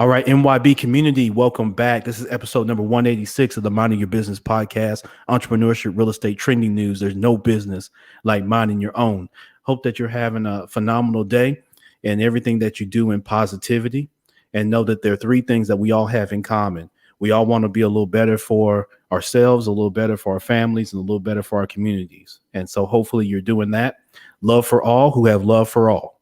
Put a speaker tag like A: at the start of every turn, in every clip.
A: All right, NYB community, welcome back. This is episode number 186 of the Minding Your Business podcast, entrepreneurship, real estate, trending news. There's no business like minding your own. Hope that you're having a phenomenal day and everything that you do in positivity. And know that there are three things that we all have in common. We all want to be a little better for ourselves, a little better for our families, and a little better for our communities. And so hopefully you're doing that. Love for all who have love for all.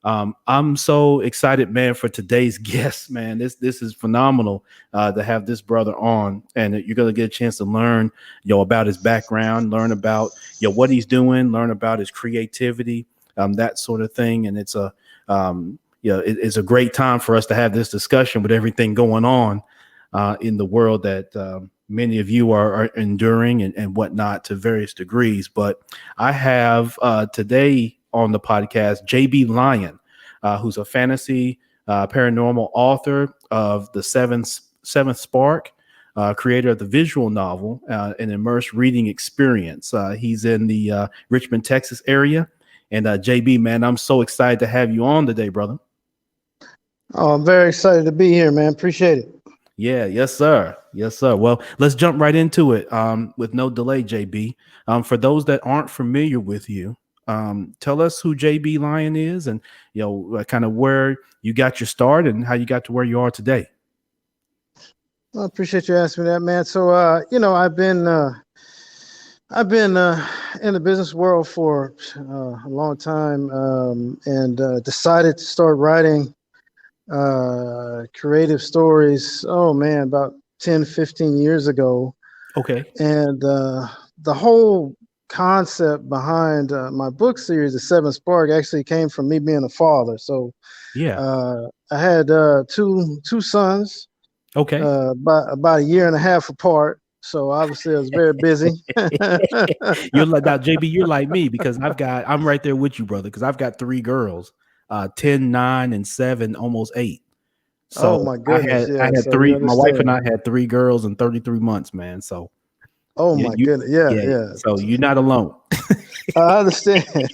A: I'm so excited, man, for today's guest, man. This is phenomenal to have this brother on, and you're gonna get a chance to learn, about his background, learn about, what he's doing, learn about his creativity, that sort of thing. And it's a great time for us to have this discussion with everything going on in the world that many of you are enduring and whatnot to various degrees. But I have today on the podcast, JB Lyon, who's a fantasy paranormal author of the Seventh Spark, creator of the visual novel, an immersive reading experience. He's in the Richmond, Texas area. And JB, man, I'm so excited to have you on today, brother.
B: Oh, I'm very excited to be here, man. Appreciate it.
A: Yeah, yes, sir. Yes, sir. Well, let's jump right into it with no delay, JB. For those that aren't familiar with you, tell us who JB Lyon is and, kind of where you got your start and how you got to where you are today.
B: Well, I appreciate you asking me that, man. So, I've been in the business world for a long time, and decided to start writing creative stories. Oh man, about 10, 15 years ago.
A: Okay.
B: And the whole concept behind my book series, The Seventh Spark, actually came from me being a father. So
A: yeah,
B: I had two sons.
A: Okay.
B: About a year and a half apart. So obviously I was very busy.
A: You're like now, JB, you're like me because I'm right there with you, brother, because I've got three girls, 10, 9, and 7, almost 8. So
B: Oh my goodness.
A: I
B: Yeah.
A: had
B: So you
A: three, my wife and
B: understand.
A: I had 3 girls in 33 months, man. So
B: Oh
A: yeah,
B: my goodness. Yeah.
A: yeah,
B: Yeah.
A: so you're not alone.
B: I understand.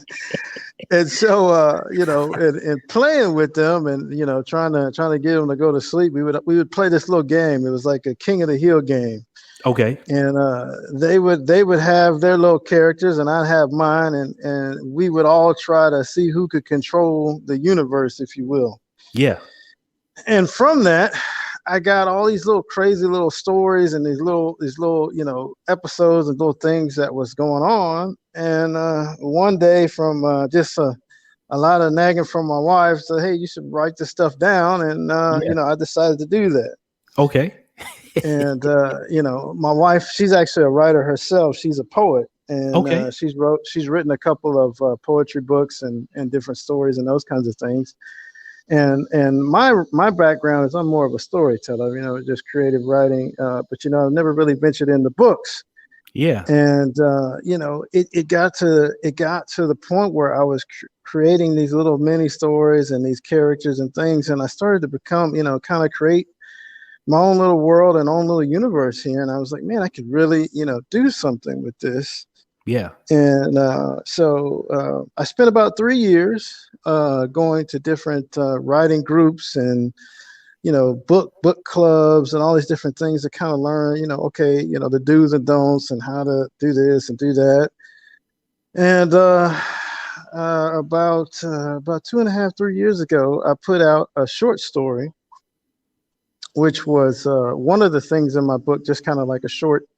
B: And so, and playing with them and, trying to get them to go to sleep, we would play this little game. It was like a King of the Hill game.
A: Okay.
B: And they would have their little characters and I'd have mine, and we would all try to see who could control the universe, if you will.
A: Yeah.
B: And from that, I got all these little crazy little stories and these little episodes and little things that was going on. And one day, from just a lot of nagging from my wife, said, "Hey, you should write this stuff down." And I decided to do that.
A: Okay.
B: And my wife, she's actually a writer herself. She's a poet, and
A: Okay.
B: she's written a couple of poetry books and different stories and those kinds of things. And my background is I'm more of a storyteller, just creative writing. But I've never really ventured into books.
A: Yeah.
B: And it got to the point where I was creating these little mini stories and these characters and things, and I started to become, kind of create my own little world and own little universe here. And I was like, man, I could really, do something with this.
A: Yeah.
B: And so I spent about 3 years going to different writing groups and, book clubs and all these different things to kind of learn, the do's and don'ts and how to do this and do that. And about 2.5, 3 years ago, I put out a short story, which was one of the things in my book, just kind of like a short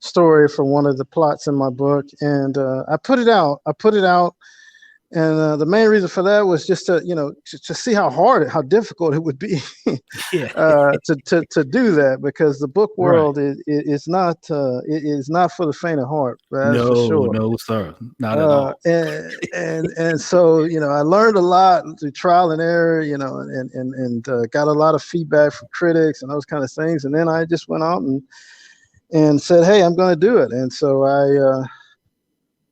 B: story for one of the plots in my book. And I put it out. And the main reason for that was just to see how difficult it would be to do that, because the book world is not for the faint of heart. That's for sure.
A: No, sir, not at all.
B: And so I learned a lot through trial and error, and got a lot of feedback from critics and those kind of things. And then I just went out and said, hey, I'm going to do it. And so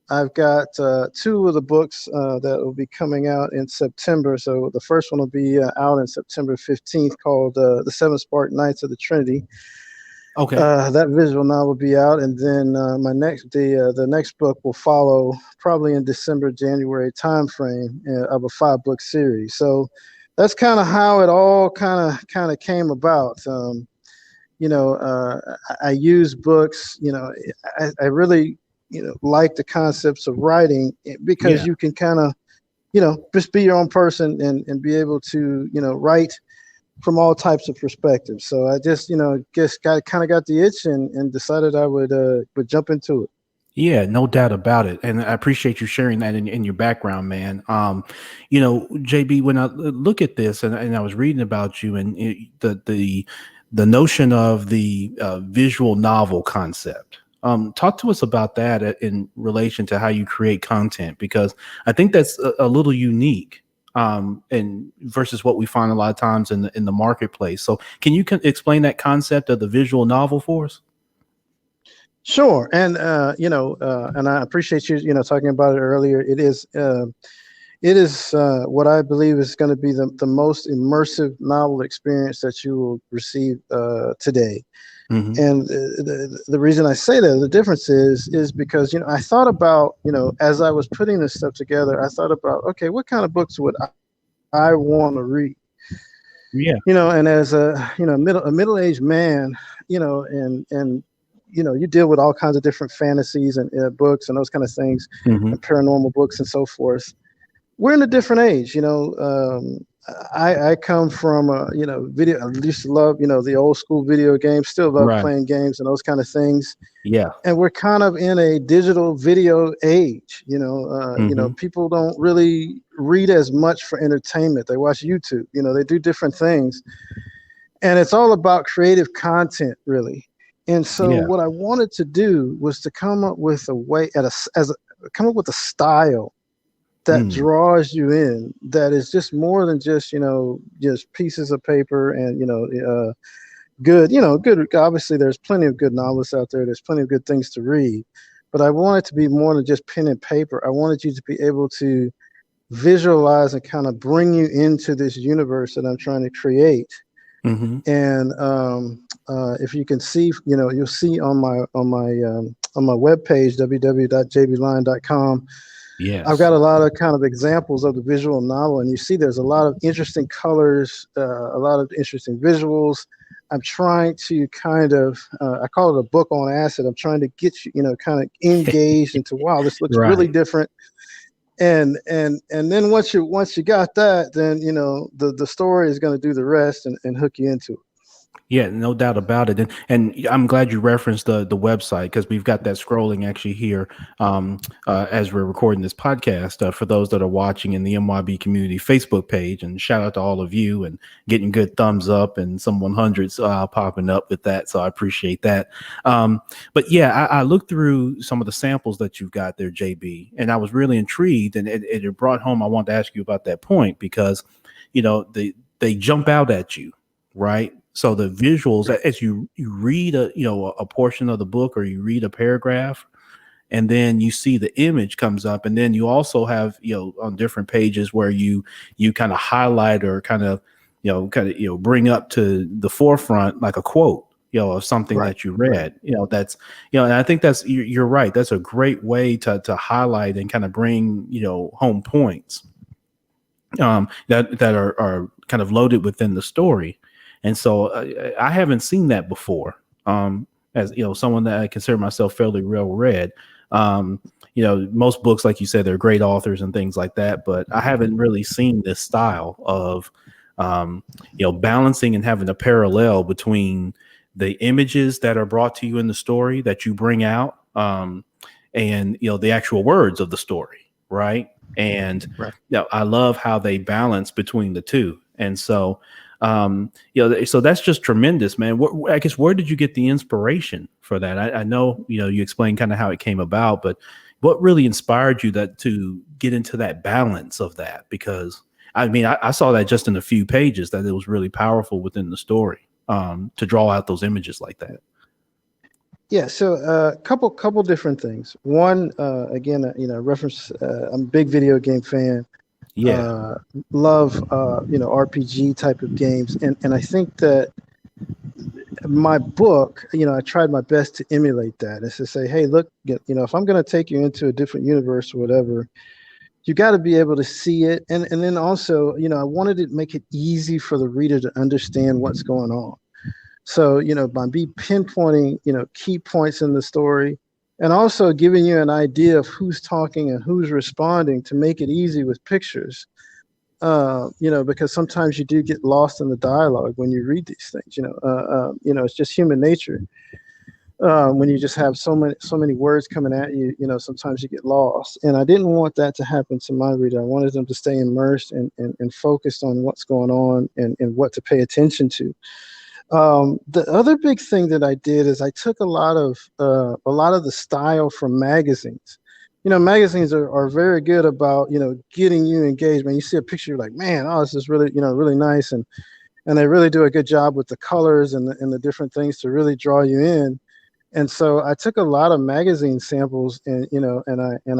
B: I've got 2 of the books that will be coming out in September. So the first one will be out in September 15th, called The Seven Spark Knights of the Trinity.
A: Okay.
B: That visual novel will be out, and then the next book will follow probably in December, January timeframe of a 5-book series. So that's kind of how it all kind of came about. I use books. I really like the concepts of writing because
A: Yeah.
B: you can kind of just be your own person and be able to write from all types of perspectives. So I just just got the itch and decided I would jump into it.
A: Yeah, no doubt about it. And I appreciate you sharing that in your background, man. JB, when I look at this and I was reading about you and the notion of the visual novel concept. Talk to us about that in relation to how you create content, because I think that's a little unique and versus what we find a lot of times in the marketplace. So can you explain that concept of the visual novel for us?
B: Sure, and and I appreciate you talking about it earlier. It is what I believe is going to be the most immersive novel experience that you will receive today.
A: Hmm.
B: And the reason I say that, the difference is because I thought about as I was putting this stuff together, I thought about, okay, what kind of books would I want to read?
A: Yeah.
B: And as a middle-aged man, and you deal with all kinds of different fantasies and books and those kind of things,
A: Hmm.
B: and paranormal books and so forth. We're in a different age. I come from video. I used to love the old school video games. Still love
A: Right.
B: playing games and those kind of things.
A: Yeah.
B: And we're kind of in a digital video age.
A: Hmm.
B: People don't really read as much for entertainment. They watch YouTube. They do different things, and it's all about creative content, really. And so,
A: Yeah.
B: what I wanted to do was to come up with a way come up with a style that
A: Mm.
B: draws you in, that is just more than just pieces of paper and good. Obviously there's plenty of good novelists out there, there's plenty of good things to read, but I want it to be more than just pen and paper. I wanted you to be able to visualize and kind of bring you into this universe that I'm trying to create.
A: Hmm.
B: And if you can see, you'll see on my webpage, www.jblion.com. I've
A: Yes.
B: got a lot of kind of examples of the visual novel, and you see there's a lot of interesting colors, a lot of interesting visuals. I'm trying to kind of, I call it a book on acid. I'm trying to get you, kind of engaged into, wow, this looks really
A: Right.
B: different. And then once you got that, then the story is going to do the rest and hook you into it.
A: Yeah, no doubt about it. And I'm glad you referenced the website, because we've got that scrolling actually here as we're recording this podcast for those that are watching in the MYB community Facebook page. And shout out to all of you and getting good thumbs up and some 100s popping up with that. So I appreciate that. But yeah, I looked through some of the samples that you've got there, JB, and I was really intrigued, and it brought home. I wanted to ask you about that point because, they jump out at you, right? So the visuals,
B: Right.
A: as you read a portion of the book, or you read a paragraph, and then you see the image comes up, and then you also have on different pages where you kind of highlight, or bring up to the forefront like a quote of something
B: Right.
A: that you
B: Right.
A: read. That's and I think that's you're right. That's a great way to highlight and kind of bring home points that are kind of loaded within the story. And so I haven't seen that before. As someone that I consider myself fairly well read. Um, most books, like you said, they're great authors and things like that, but I haven't really seen this style of um, balancing and having a parallel between the images that are brought to you in the story that you bring out, and the actual words of the story, right? And
B: Right.
A: I love how they balance between the two. And so, so that's just tremendous, man. I guess, where did you get the inspiration for that? I know, you explained kind of how it came about, but what really inspired you to get into that balance of that? Because I mean, I saw that just in a few pages, that it was really powerful within the story, to draw out those images like that.
B: Yeah, so couple different things. One, again, reference. I'm a big video game fan.
A: Yeah.
B: Uh, Love RPG type of games, and I think that my book, I tried my best to emulate that. Is to say, hey, look, if I'm going to take you into a different universe or whatever, you got to be able to see it, and then also, I wanted to make it easy for the reader to understand what's going on. So, by me pinpointing, key points in the story, and also giving you an idea of who's talking and who's responding to make it easy with pictures. Because sometimes you do get lost in the dialogue when you read these things. It's just human nature. When you just have so many words coming at you, sometimes you get lost. And I didn't want that to happen to my reader. I wanted them to stay immersed and focused on what's going on and what to pay attention to. The other big thing that I did is I took a lot of the style from magazines. Magazines are very good about, getting you engaged. When you see a picture, you're like, man, oh, this is really, really nice. And they really do a good job with the colors and the different things to really draw you in. And so I took a lot of magazine samples and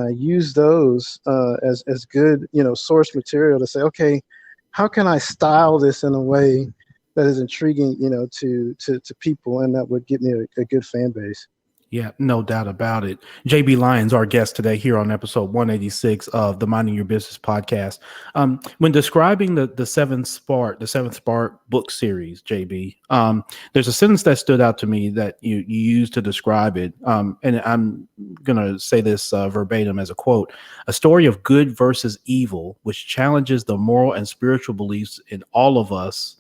B: I used those as good, source material to say, okay, how can I style this in a way that is intriguing, to people, and that would give me a good fan base.
A: Yeah, no doubt about it. JB Lyons, our guest today here on episode 186 of the Minding Your Business podcast. When describing the seventh Spark book series, JB, there's a sentence that stood out to me that you used to describe it. And I'm going to say this verbatim as a quote: a story of good versus evil, which challenges the moral and spiritual beliefs in all of us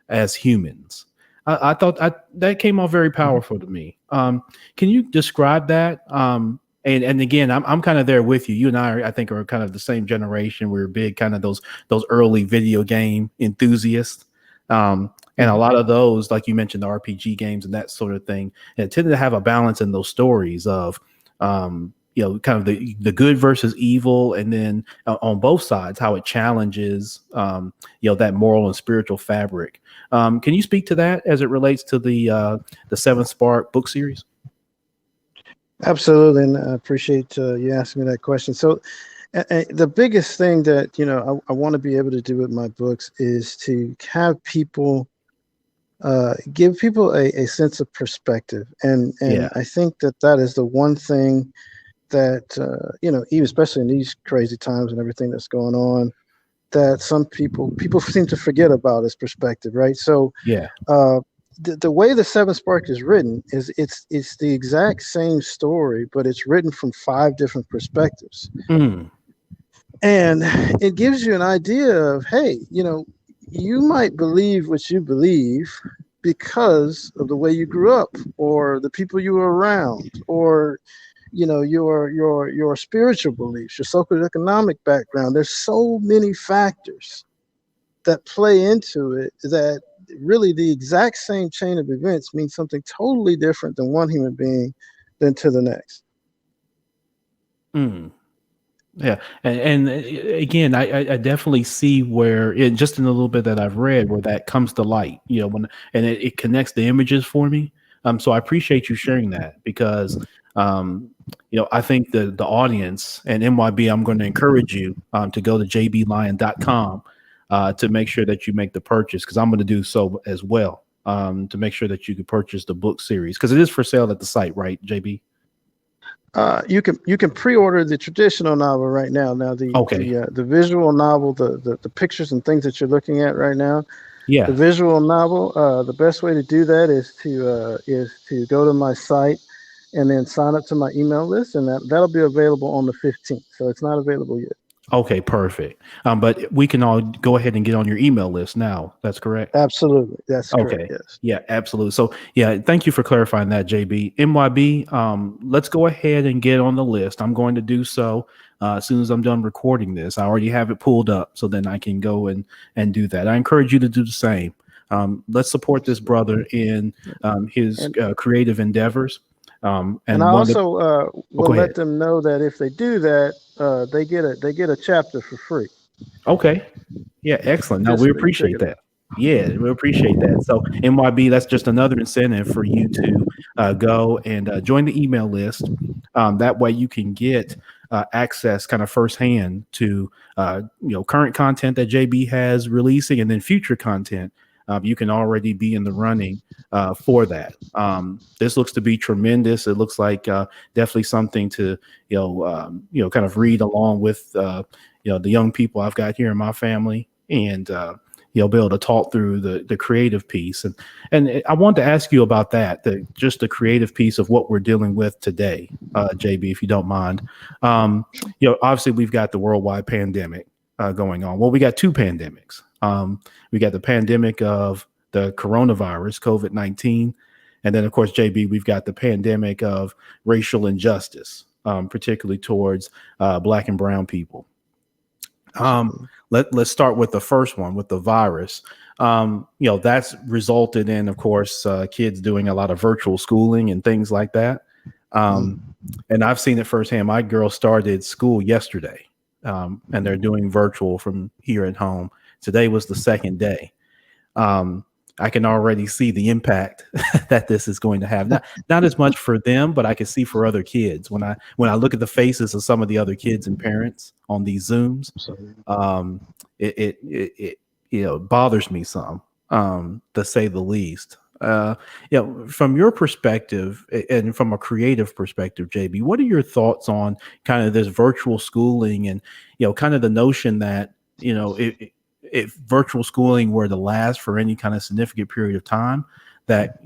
A: as humans. I thought that came off very powerful to me. Can you describe that? And again, I'm kind of there with you. You and I think, are kind of the same generation. We're big, kind of those early video game enthusiasts. And a lot of those, like you mentioned, the RPG games and that sort of thing, it tended to have a balance in those stories of, kind of the good versus evil, and then on both sides, how it challenges, that moral and spiritual fabric. Can you speak to that as it relates to the Seventh Spark book series?
B: Absolutely, and I appreciate you asking me that question. So, the biggest thing that I want to be able to do with my books is to have people, give people a sense of perspective, and I think that is the one thing that even especially in these crazy times and everything that's going on, that some people seem to forget about is perspective, right? So the way the Seventh Spark is written is it's the exact same story, but it's written from 5 different perspectives. And it gives you an idea of, hey, you might believe what you believe because of the way you grew up, or the people you were around, or your spiritual beliefs, your socioeconomic background. There's so many factors that play into it that really the exact same chain of events means something totally different than one human being than to the next.
A: Yeah. And again, I definitely see where just in a little bit that I've read, where that comes to light, and it connects the images for me. So I appreciate you sharing that, because, I think the audience and MYB, I'm going to encourage you to go to jblion.com to make sure that you make the purchase, because I'm going to do so as well, to make sure that you can purchase the book series, because it is for sale at the site, right, JB?
B: You can pre-order the traditional novel right now. Now the visual novel, the pictures and things that you're looking at right now.
A: Yeah.
B: The visual novel. The best way to do that is to go to my site and then sign up to my email list, and that'll be available on the 15th. So it's not available yet.
A: Okay, perfect. But we can all go ahead and get on your email list now. That's correct.
B: Absolutely. That's
A: okay.
B: correct. Yes.
A: Yeah, absolutely. So yeah, thank you for clarifying that, JB. MYB, let's go ahead and get on the list. I'm going to do so as soon as I'm done recording this. I already have it pulled up, so then I can go and do that. I encourage you to do the same. Let's support this brother in his creative endeavors. And
B: I also will let them know that if they do that, they get a chapter for free.
A: Okay. Yeah, excellent. Now, we appreciate that. Yeah, we appreciate that. So MYB, that's just another incentive for you to go and join the email list. That way you can get access kind of firsthand to current content that JB has releasing, and then future content. You can already be in the running for that. This looks to be tremendous. It looks like definitely something to kind of read along with the young people I've got here in my family, and be able to talk through the creative piece. And I wanted to ask you about that, just the creative piece of what we're dealing with today, JB, if you don't mind. Obviously we've got the worldwide pandemic going on. Well, we got two pandemics. We got the pandemic of the coronavirus, COVID-19, and then of course, JB, we've got the pandemic of racial injustice, particularly towards Black and brown people. Let's start with the first one, with the virus. That's resulted in, of course, kids doing a lot of virtual schooling and things like that. And I've seen it firsthand. My girl started school yesterday, and they're doing virtual from here at home. Today was the second day. I can already see the impact that this is going to have. Not as much for them, but I can see for other kids. When I look at the faces of some of the other kids and parents on these Zooms, it bothers me some, to say the least. From your perspective and from a creative perspective, JB, what are your thoughts on kind of this virtual schooling and kind of the notion that if virtual schooling were to last for any kind of significant period of time, that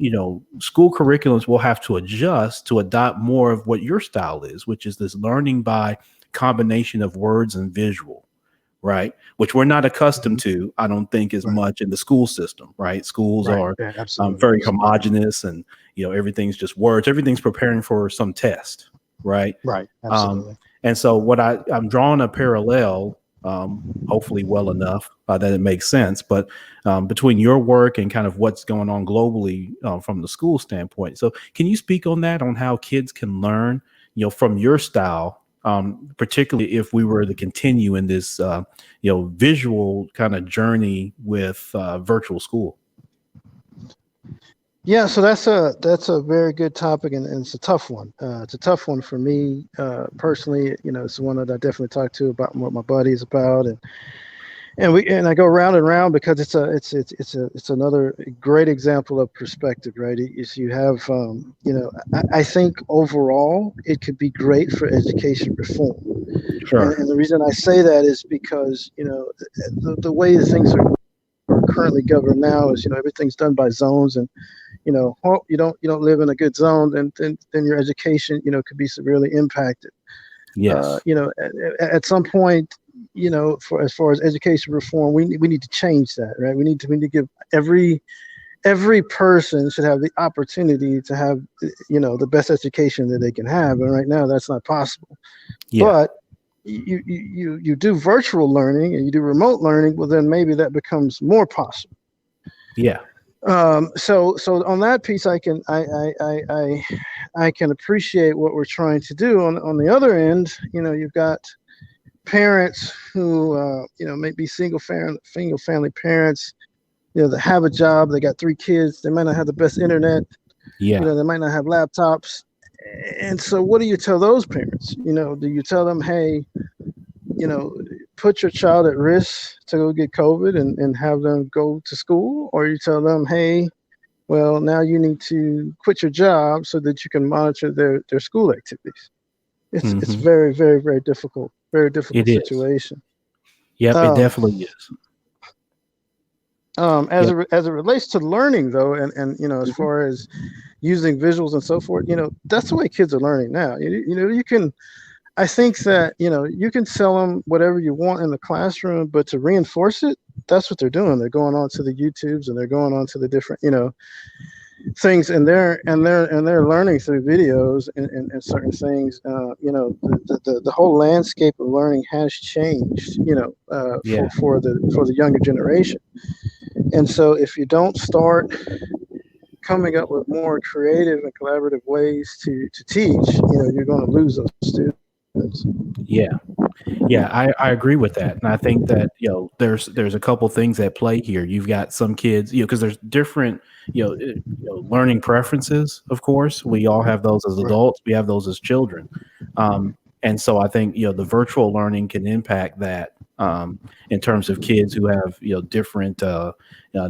A: school curriculums will have to adjust to adopt more of what your style is, which is this learning by combination of words and visual, right? Which we're not accustomed to, I don't think, as much in the school system, right? Schools are very homogenous, and everything's just words. Everything's preparing for some test, right?
B: Right. Absolutely.
A: And so I'm drawing a parallel, hopefully well enough that it makes sense, but between your work and kind of what's going on globally from the school standpoint. So can you speak on that, on how kids can learn, from your style, particularly if we were to continue in this, visual kind of journey with virtual school?
B: Yeah, so that's a very good topic, and it's a tough one. It's a tough one for me personally. It's one that I definitely talk to about what my buddies about, and I go round and round because it's another great example of perspective, right? Is you have I think overall it could be great for education reform.
A: Sure.
B: And the reason I say that is because the way that things are currently governed now is everything's done by zones, and you don't live in a good zone, then your education could be severely impacted.
A: Yes.
B: At some point, for as far as education reform, we need to change that, right? We need to give every person should have the opportunity to have the best education that they can have, and right now that's not possible.
A: Yeah.
B: But you do virtual learning and you do remote learning, well then maybe that becomes more possible.
A: Yeah.
B: So on that piece, I can appreciate what we're trying to do. On the other end, you've got parents who may be single family parents, that have a job, they got 3 kids, they might not have the best internet,
A: Yeah.
B: they might not have laptops, and so what do you tell those parents? Do you tell them, hey, put your child at risk to go get COVID and have them go to school? Or you tell them, hey, well, now you need to quit your job so that you can monitor their school activities. It's very, very, very difficult, situation.
A: Yep, it definitely is.
B: As it relates to learning, though, and as far as using visuals and so forth, that's the way kids are learning now. You can. I think that you can sell them whatever you want in the classroom, but to reinforce it, that's what they're doing. They're going on to the YouTubes and they're going on to the different things, and they're learning through videos and certain things. The whole landscape of learning has changed. For the younger generation, and so if you don't start coming up with more creative and collaborative ways to teach, you're going to lose those students.
A: Yeah, I agree with that, and I think that there's a couple things at play here. You've got some kids, because there's different learning preferences. Of course, we all have those as adults. We have those as children, and so I think the virtual learning can impact that in terms of kids who have different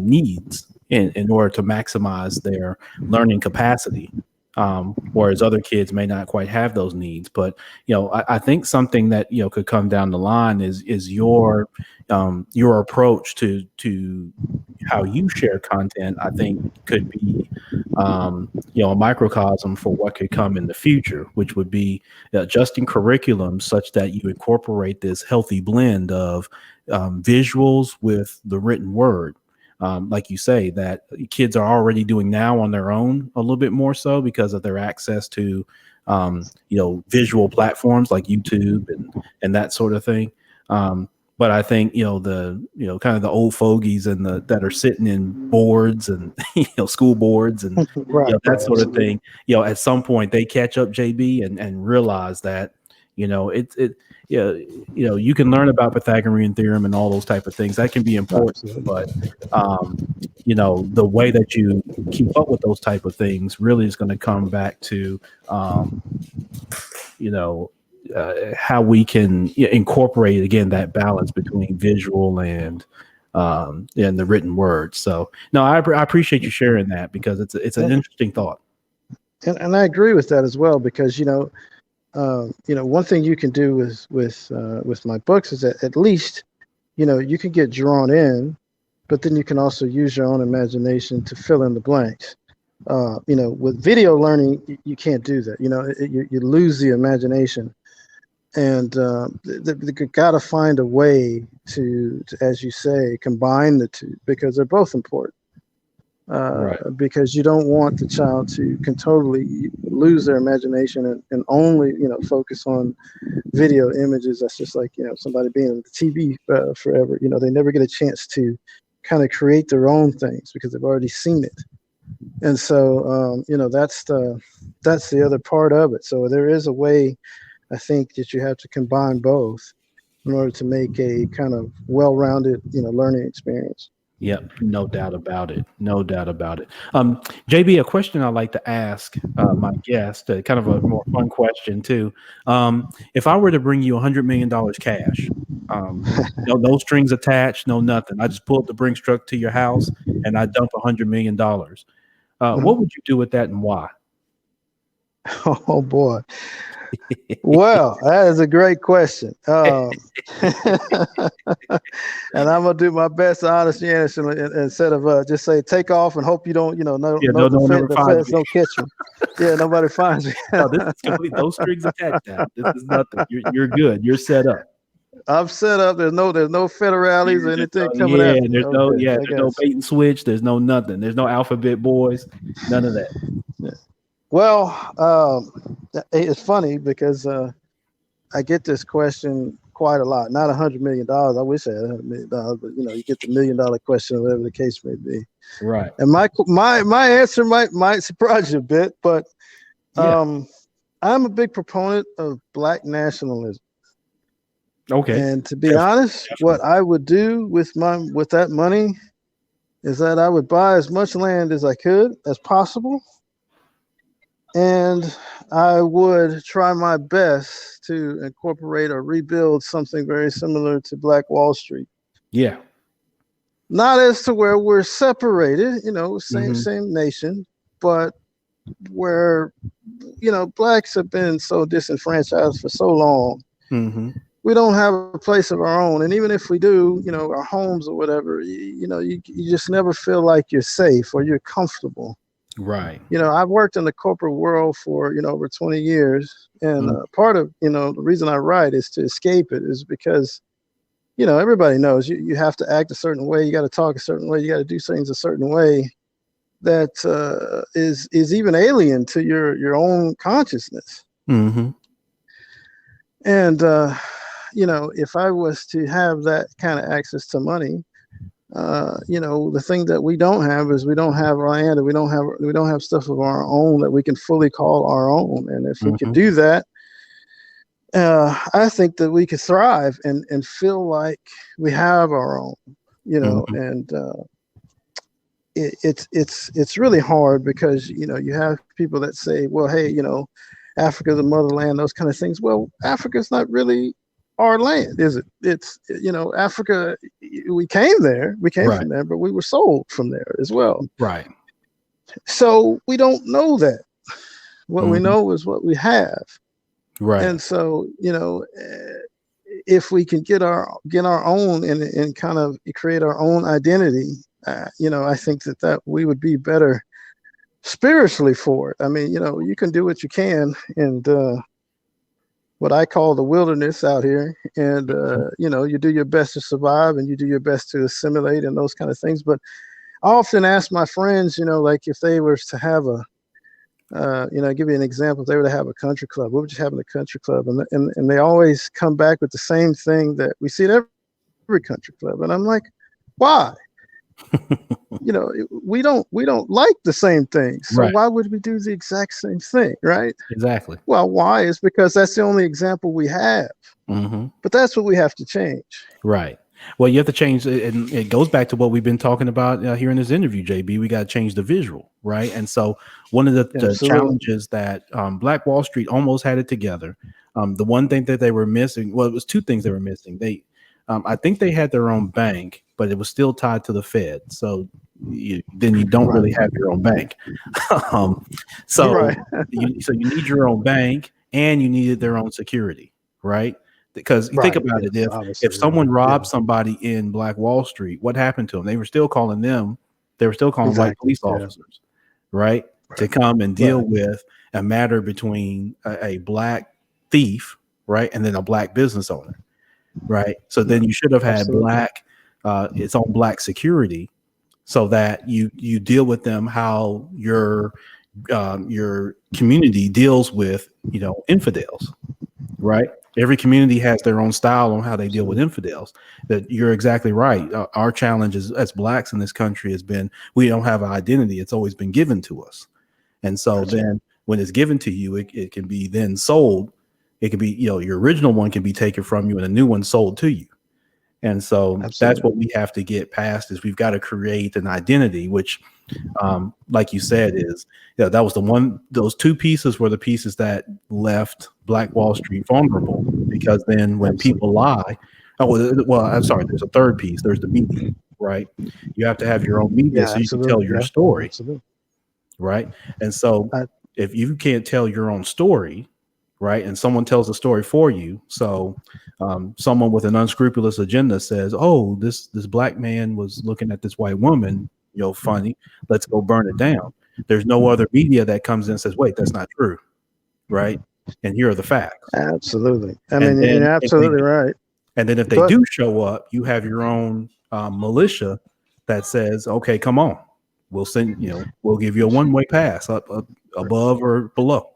A: needs in order to maximize their learning capacity. whereas other kids may not quite have those needs. But I think something that could come down the line is your approach to how you share content. I think could be a microcosm for what could come in the future, which would be adjusting curriculum such that you incorporate this healthy blend of visuals with the written word. Like you say, that kids are already doing now on their own a little bit more so because of their access to, visual platforms like YouTube and that sort of thing. But I think kind of the old fogies and the that are sitting in boards and school boards and
B: Right,
A: that
B: right,
A: sort of
B: absolutely.
A: thing. At some point they catch up, JB, and realize that it yeah you can learn about Pythagorean theorem and all those type of things that can be important,
B: Absolutely.
A: but um, the way that you keep up with those type of things really is going to come back to um, you know how we can incorporate again that balance between visual and the written word. So no, I appreciate you sharing that because it's an
B: And,
A: interesting thought.
B: and I agree with that as well because one thing you can do with my books is that at least you can get drawn in, but then you can also use your own imagination to fill in the blanks. With video learning, you can't do that. You lose the imagination, and you got to find a way to, as you say, combine the two because they're both important.
A: Right.
B: Because you don't want the child to can totally lose their imagination and only focus on video images. That's just like somebody being on the TV forever. They never get a chance to kind of create their own things because they've already seen it. And so that's the other part of it. So there is a way, I think, that you have to combine both in order to make a kind of well-rounded learning experience.
A: Yep, no doubt about it. No doubt about it. JB, a question I like to ask my guest, kind of a more fun question too. If I were to bring you $100 million cash, no strings attached, no nothing. I just pull up the Brinks truck to your house and I dump $100 million. What would you do with that and why?
B: Oh boy. Well, that is a great question. And I'm gonna do my best to honestly answer instead of just say take off and hope you don't,
A: Yeah, no one ever
B: the
A: finds
B: feds
A: me.
B: don't catch me. Yeah, nobody finds me.
A: No, this is complete. No strings attached. Now, this is nothing. You're good. You're set up.
B: I'm set up. There's no federales or anything coming at me. Okay, I
A: There's no
B: guess.
A: bait and switch. There's no nothing. There's no alphabet boys. None of that.
B: Yeah. Well, it's funny because I get this question quite a lot. Not $100 million. I wish I had $100 million, but you get the $1 million question, whatever the case may be.
A: Right.
B: And my answer might surprise you a bit, but
A: Yeah.
B: I'm a big proponent of Black nationalism.
A: Okay.
B: And to be
A: Definitely.
B: honest, what I would do with that money is that I would buy as much land as I could as possible, and I would try my best to incorporate or rebuild something very similar to Black Wall Street.
A: Yeah.
B: Not as to where we're separated,
A: Mhm.
B: same nation, but where blacks have been so disenfranchised for so long.
A: Mhm.
B: We don't have a place of our own, and even if we do, our homes or whatever, you just never feel like you're safe or you're comfortable.
A: Right.
B: I've worked in the corporate world for over 20 years, and
A: Mhm.
B: part of the reason I write is to escape it, is because everybody knows you have to act a certain way, you got to talk a certain way, you got to do things a certain way that is even alien to your own consciousness.
A: Mhm.
B: And if I was to have that kind of access to money, the thing that we don't have is we don't have land, and we don't have stuff of our own that we can fully call our own. And if we could
A: Mhm.
B: do that, I think that we could thrive and feel like we have our own.
A: Mhm.
B: And it's really hard because you have people that say, well, hey, Africa's the motherland, those kind of things. Well, Africa's not really our land, is it? It's Africa. We came
A: Right.
B: from there, but we were sold from there as well.
A: Right.
B: So we don't know that. What we
A: Mm-hmm.
B: know is what we have.
A: Right.
B: And so, if we can get our own and kind of create our own identity, I think that we would be better spiritually for it. I mean, you can do what you can, and what I call the wilderness out here, and you do your best to survive, and you do your best to assimilate and those kind of things. But I often ask my friends, like if they were to have give you an example. If they were to have a country club, what would you have in a country club? And they always come back with the same thing that we see at every country club. And I'm like, why? We don't like the same thing. So
A: Right.
B: why would we do the exact same thing, right?
A: Exactly.
B: Well, why is because that's the only example we have.
A: Mm-hmm.
B: But that's what we have to change.
A: Right. Well, you have to change, and it goes back to what we've been talking about here in this interview, JB. We got to change the visual, right? And so, one of the
B: Absolutely.
A: challenges that Black Wall Street almost had it together. The one thing that they were missing, well, it was two things they were missing. I think they had their own bank, but it was still tied to the Fed. So then you don't
B: Right.
A: really have your own bank. um, so
B: Right.
A: you need your own bank, and you needed their own security, right? Because you think
B: Right.
A: about it,
B: Yes.
A: if
B: Obviously. Right.
A: someone robbed
B: Yeah.
A: somebody in Black Wall Street, what happened to them? They were still calling white
B: Exactly.
A: police
B: Yeah.
A: officers, right, to
B: Right.
A: come and deal
B: Right.
A: with a matter between a black thief, right, and then a black business owner, right. So then
B: Right.
A: you should have had
B: Absolutely.
A: its own black security, so that you deal with them how your community deals with infidels, right? Every community has their own style on how they deal with
B: Absolutely.
A: infidels. That you're exactly right. Our challenge as blacks in this country has been we don't have an identity. It's always been given to us, and so
B: That's right.
A: then when it's given to you, it can be then sold. It can be your original one can be taken from you and a new one sold to you. And so that's
B: Absolutely.
A: what we have to get past is we've got to create an identity, which, like you said, is that was those two pieces were the pieces that left Black Wall Street vulnerable because then when people
B: Absolutely.
A: lie, I'm sorry, there's a third piece. There's the media, right? You have to have your own media
B: Yeah.
A: so you can tell
B: Absolutely.
A: your
B: Yeah.
A: story,
B: Absolutely.
A: right? And so
B: I,
A: if you can't tell your own story, right, and someone tells the story for you, so someone with an unscrupulous agenda says, "Oh, this black man was looking at this white woman, funny. Let's go burn it down." There's no other media that comes in and says, "Wait, that's not true," right? And here are the facts.
B: Absolutely. I
A: And
B: mean, you're
A: then if they
B: absolutely right.
A: if they
B: But
A: do show up, you have your own militia that says, "Okay, come on, we'll give you a one way pass up above or below."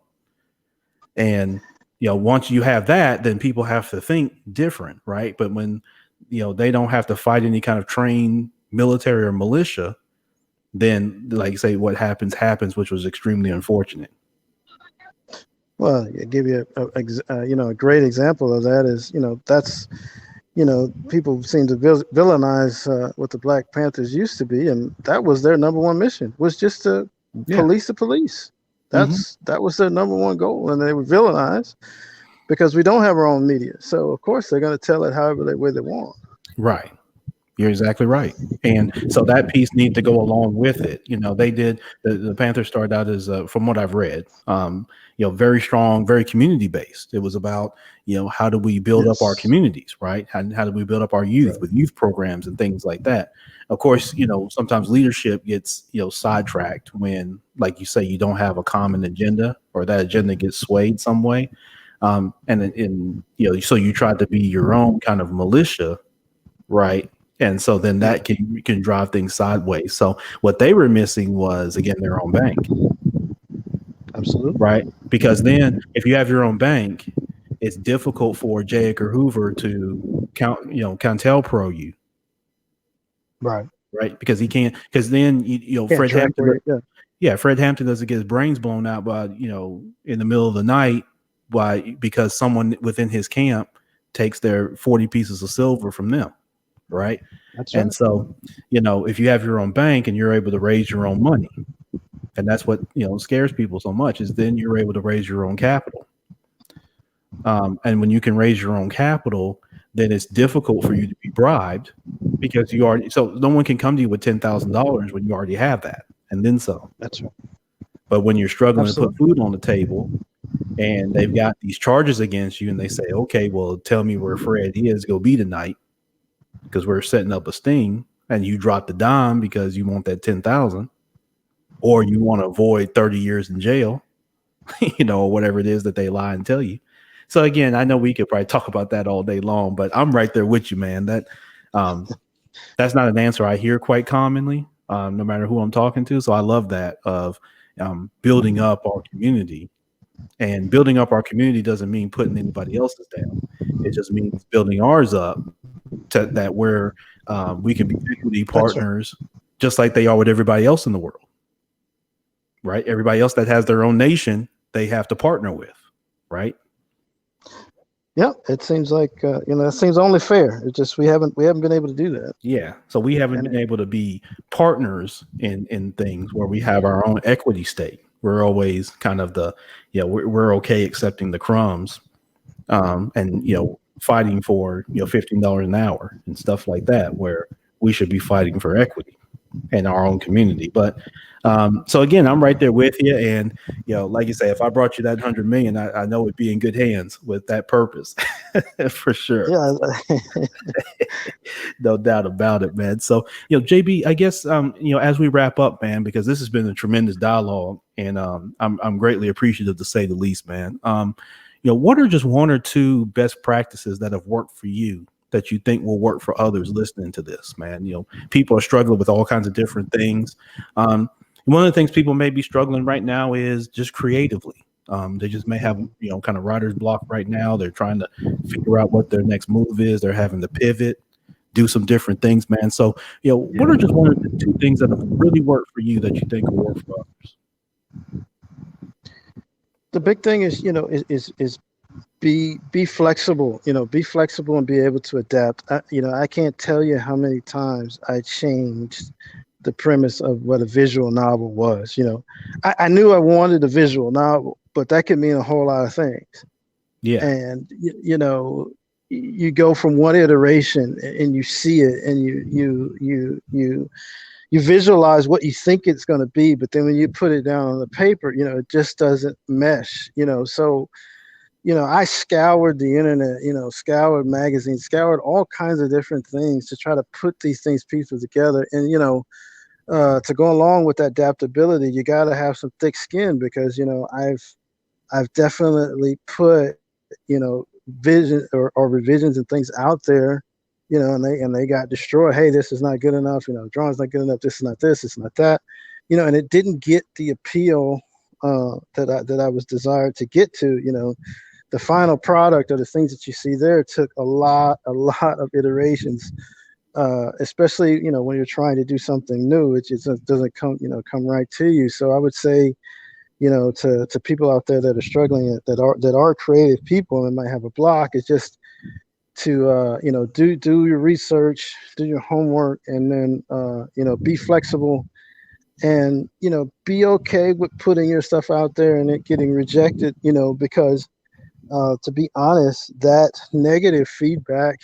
A: And once you have that, then people have to think different, right? But when they don't have to fight any kind of trained military or militia, then like you say, what happens, which was extremely unfortunate.
B: well, I give you a great example of that is that's people seem to villainize what the Black Panthers used to be, and that was their number one mission was just to
A: Yeah.
B: police the police.
A: Hmm.
B: That was their number one goal, and they were villainized because we don't have our own media. So of course they're going to tell it however way they want.
A: Right. You're exactly right. And so that piece needs to go along with it. They did the Panthers started out as from what I've read, very strong, very community based. It was about, how do we build up our
B: Yes.
A: communities, right? How do we build up our youth
B: Right.
A: with youth programs and things like that? Of course, sometimes leadership gets, sidetracked when, like you say, you don't have a common agenda or that agenda gets swayed some way. So you try to be your own kind of militia, right? And so then
B: Yeah.
A: that can drive things sideways. So what they were missing was again their own bank,
B: Absolutely.
A: right? Because then if you have your own bank, it's difficult for J. Edgar Hoover to COINTELPRO you,
B: Right.
A: right? Because he can't. Because then
B: Can't
A: Fred
B: track
A: Hampton,
B: where. Yeah.
A: yeah, Fred Hampton doesn't get his brains blown out by in the middle of the night because someone within his camp takes their 40 pieces of silver from them, right?
B: That's
A: And
B: right.
A: so, if you have your own bank and you're able to raise your own money, and that's what scares people so much is then you're able to raise your own capital. And when you can raise your own capital, then it's difficult for you to be bribed because so no one can come to you with $10,000 when you already have that, and then some.
B: That's right.
A: But when you're struggling to put
B: Absolutely.
A: food on the table and they've got these charges against you and they say, okay, well, tell me where Fred is going to be tonight because we're setting up a sting, and you drop the dime because you want that 10,000 or you want to avoid 30 years in jail, or whatever it is that they lie and tell you. So again, I know we could probably talk about that all day long, but I'm right there with you, man. Um, that's not an answer I hear quite commonly, no matter who I'm talking to. So I love that of building up our community. And building up our community doesn't mean putting anybody else's down. It just means building ours up to that where we can be equity
B: That's right.
A: partners, just like they are with everybody else in the world, right? Everybody else that has their own nation, they have to partner with, right?
B: Yeah, it seems like it seems only fair. It just we haven't been able to do that.
A: Yeah. So we haven't
B: And
A: been able to be partners in things where we have our own equity stake. We're always kind of we're okay accepting the crumbs, and fighting for $15 an hour and stuff like that, where we should be fighting for equity in our own community. But so again, I'm right there with you, and like you say, if I brought you that 100 million, I know it'd be in good hands with that purpose, for sure.
B: yeah,
A: No doubt about it, man. So, JB, I guess, as we wrap up, man, because this has been a tremendous dialogue, and I'm greatly appreciative to say the least, man. What are just one or two best practices that have worked for you that you think will work for others listening to this, man? People are struggling with all kinds of different things. One of the things people may be struggling right now is just creatively. They just may have, kind of writer's block right now. They're trying to figure out what their next move is. They're having to pivot, do some different things, man. So, what are just one or two things that have really worked for you that you think will work for others?
B: the big thing is is be flexible. Be flexible and be able to adapt. I can't tell you how many times I changed the premise of what a visual novel was. I knew I wanted a visual novel, but that could mean a whole lot of things.
A: Yeah.
B: And you go from one iteration and you see it, and you visualize what you think it's going to be, but then when you put it down on the paper, it just doesn't mesh. So I scoured the internet, scoured magazines, scoured all kinds of different things to try to put these things pieces together. And to go along with that adaptability, you got to have some thick skin, because I've definitely put vision or revisions and things out there, and they got destroyed. Hey, this is not good enough. Drawing's not good enough. This is not this. It's not that. And it didn't get the appeal that I was desired to get to. The final product, or the things that you see there, took a lot of iterations. Especially when you're trying to do something new, it just doesn't come right to you. So I would say, to people out there that are struggling, that are creative people and might have a block, is just to do your research, do your homework, and then be flexible, and be okay with putting your stuff out there and it getting rejected, because to be honest, that negative feedback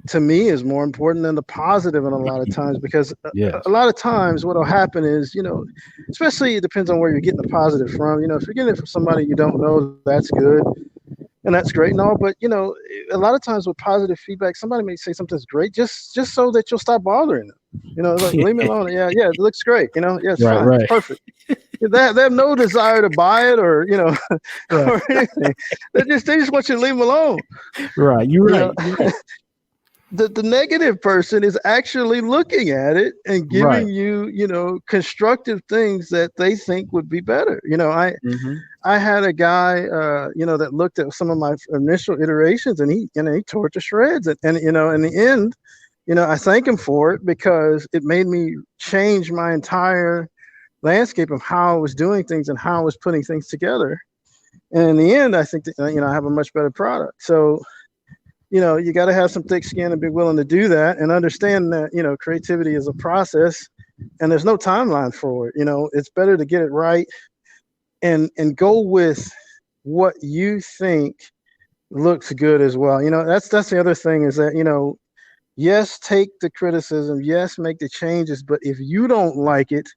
B: to me is more important than the positive in a lot of times, because
A: Yes.
B: a lot of times what will happen is, especially it depends on where you're getting the positive from. If you're getting it from somebody you don't know, that's good and that's great and all. But a lot of times with positive feedback, somebody may say something's great just so that you'll stop bothering them. It's like, leave me alone. Yeah, it looks great. Yeah, it's
A: Right,
B: fine, it's
A: right.
B: perfect. They have no desire to buy it, or
A: Right.
B: or anything. They just want you to leave them alone.
A: Right. You're
B: You
A: right.
B: know,
A: You're right.
B: the negative person is actually looking at it and
A: Right.
B: giving you constructive things that they think would be better.
A: Hmm.
B: I had a guy that looked at some of my initial iterations, and he tore it to shreds, and in the end, I thank him for it, because it made me change my entire landscape of how I was doing things and how I was putting things together. And in the end, I think that, I have a much better product. So you got to have some thick skin and be willing to do that, and understand that creativity is a process, and there's no timeline for it. It's better to get it right, and go with what you think looks good as well. That's the other thing, is that yes, take the criticism, yes, make the changes, but if you don't like it,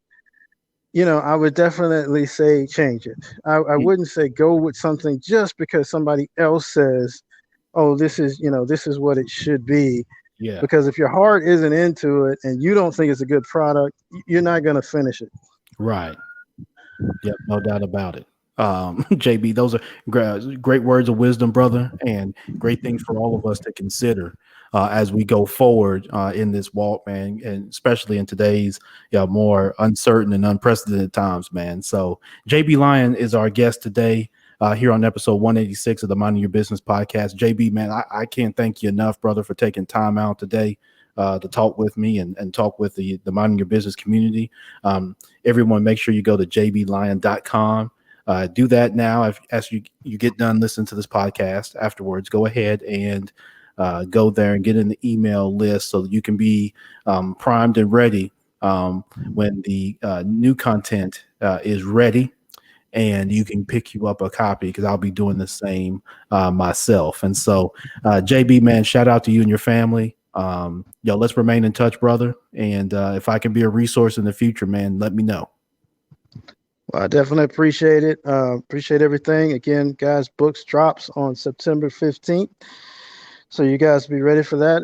B: I would definitely say change it. I
A: Y-
B: wouldn't say go with something just because somebody else says, oh, this is what it should be.
A: Yeah.
B: Because if your heart isn't into it and you don't think it's a good product, you're not going to finish it.
A: Right. Yep, no doubt about it. JB, those are great words of wisdom, brother, and great things for all of us to consider as we go forward in this walk, man, and especially in today's more uncertain and unprecedented times, man. So, JB Lyon is our guest today. Here on episode 186 of the Minding Your Business podcast. JB, man, I can't thank you enough, brother, for taking time out today to talk with me and talk with the Minding Your Business community. Everyone, make sure you go to jblion.com. Do that now. As you get done listening to this podcast afterwards, go ahead and go there and get in the email list so that you can be primed and ready when the new content is ready, and you can pick you up a copy because I'll be doing the same myself. And so, JB, man, shout out to you and your family. Let's remain in touch, brother. And if I can be a resource in the future, man, let me know.
B: Well, I definitely appreciate it. Appreciate everything. Again, guys, books drops on September 15th. So you guys be ready for that.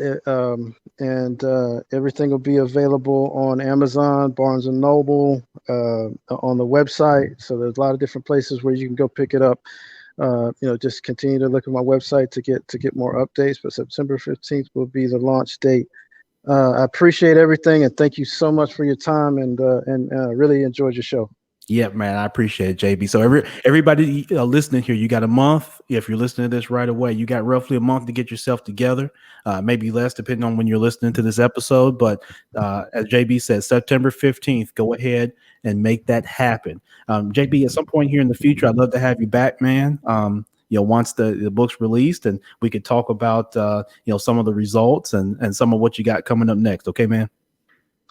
B: And everything will be available on Amazon, Barnes and Noble, on the website. So there's a lot of different places where you can go pick it up. Just continue to look at my website to get more updates. But September 15th will be the launch date. I appreciate everything and thank you so much for your time and really enjoyed your show.
A: Yeah, man, I appreciate it, JB. So everybody listening here, you got a month. If you're listening to this right away, you got roughly a month to get yourself together. Maybe less, depending on when you're listening to this episode. But as JB said, September 15th, go ahead and make that happen. JB, at some point here in the future, I'd love to have you back, man. Once the book's released, and we could talk about some of the results and some of what you got coming up next. Okay, man.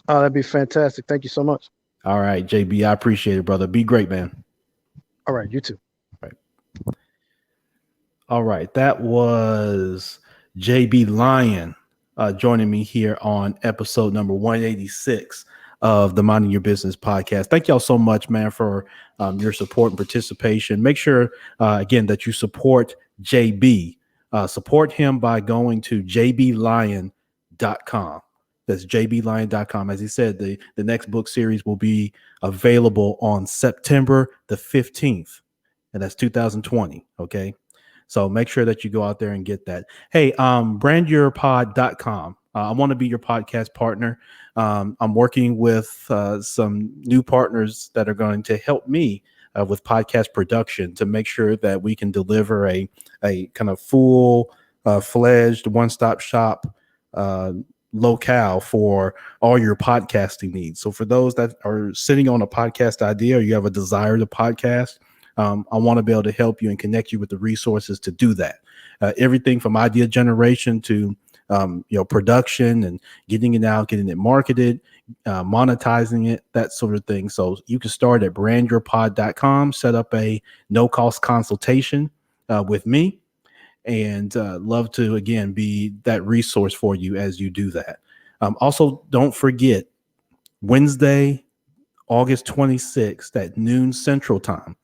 B: Oh, that'd be fantastic. Thank you so much.
A: All right, JB, I appreciate it, brother. Be great, man.
B: All right, you too.
A: All right. All right. That was JB Lyon joining me here on episode number 186 of the Minding Your Business podcast. Thank y'all so much, man, for your support and participation. Make sure, again, that you support JB. Support him by going to jblion.com. That's jblion.com. As he said, the next book series will be available on September the 15th, and that's 2020. Okay. So make sure that you go out there and get that. Hey, brandyourpod.com. I want to be your podcast partner. I'm working with some new partners that are going to help me with podcast production to make sure that we can deliver a kind of full fledged one-stop shop locale for all your podcasting needs. So for those that are sitting on a podcast idea or you have a desire to podcast, I want to be able to help you and connect you with the resources to do that. Everything from idea generation to production and getting it out, getting it marketed, monetizing it, that sort of thing. So you can start at brandyourpod.com, set up a no-cost consultation with me, and love to, again, be that resource for you as you do that. Also, don't forget, Wednesday, August 26th at noon Central Time,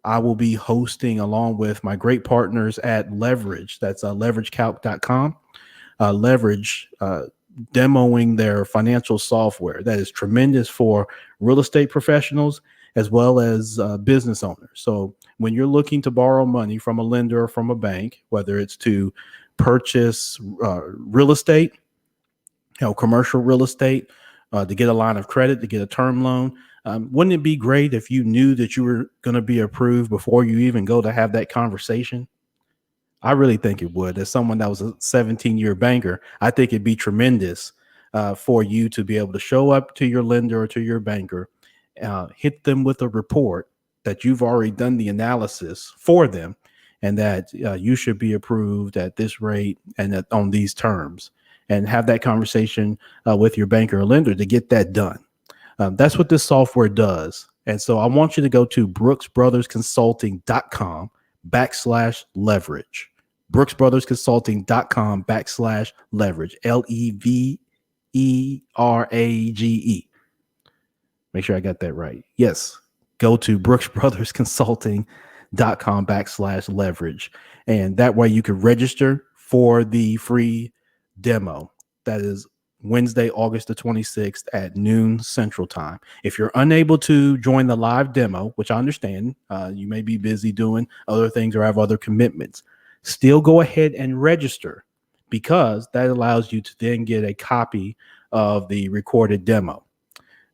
A: I will be hosting, along with my great partners at Leverage. That's leveragecalc.com. Leverage, demoing their financial software that is tremendous for real estate professionals as well as business owners. So when you're looking to borrow money from a lender or from a bank, whether it's to purchase real estate, commercial real estate, to get a line of credit, to get a term loan. Wouldn't it be great if you knew that you were going to be approved before you even go to have that conversation? I really think it would. As someone that was a 17-year banker, I think it'd be tremendous for you to be able to show up to your lender or to your banker, hit them with a report that you've already done the analysis for them, and that you should be approved at this rate and on these terms, and have that conversation with your banker or lender to get that done. That's what this software does. And so I want you to go to brooksbrothersconsulting.com/leverage. brooksbrothersconsulting.com/leverage. LEVERAGE. Make sure I got that right. Yes. Go to brooksbrothersconsulting.com/leverage. And that way you can register for the free demo. That is Wednesday, August the 26th at noon Central Time. If you're unable to join the live demo, which I understand, you may be busy doing other things or have other commitments, still go ahead and register because that allows you to then get a copy of the recorded demo.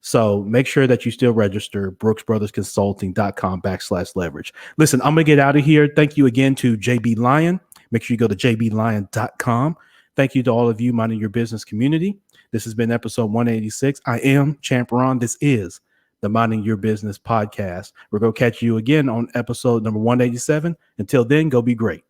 A: So make sure that you still register brooksbrothersconsulting.com/leverage. Listen, I'm going to get out of here. Thank you again to JB Lyon. Make sure you go to jblion.com. Thank you to all of you minding your business community. This has been episode 186. I am Champ Ron. This is the Minding Your Business podcast. We're going to catch you again on episode number 187. Until then, go be great.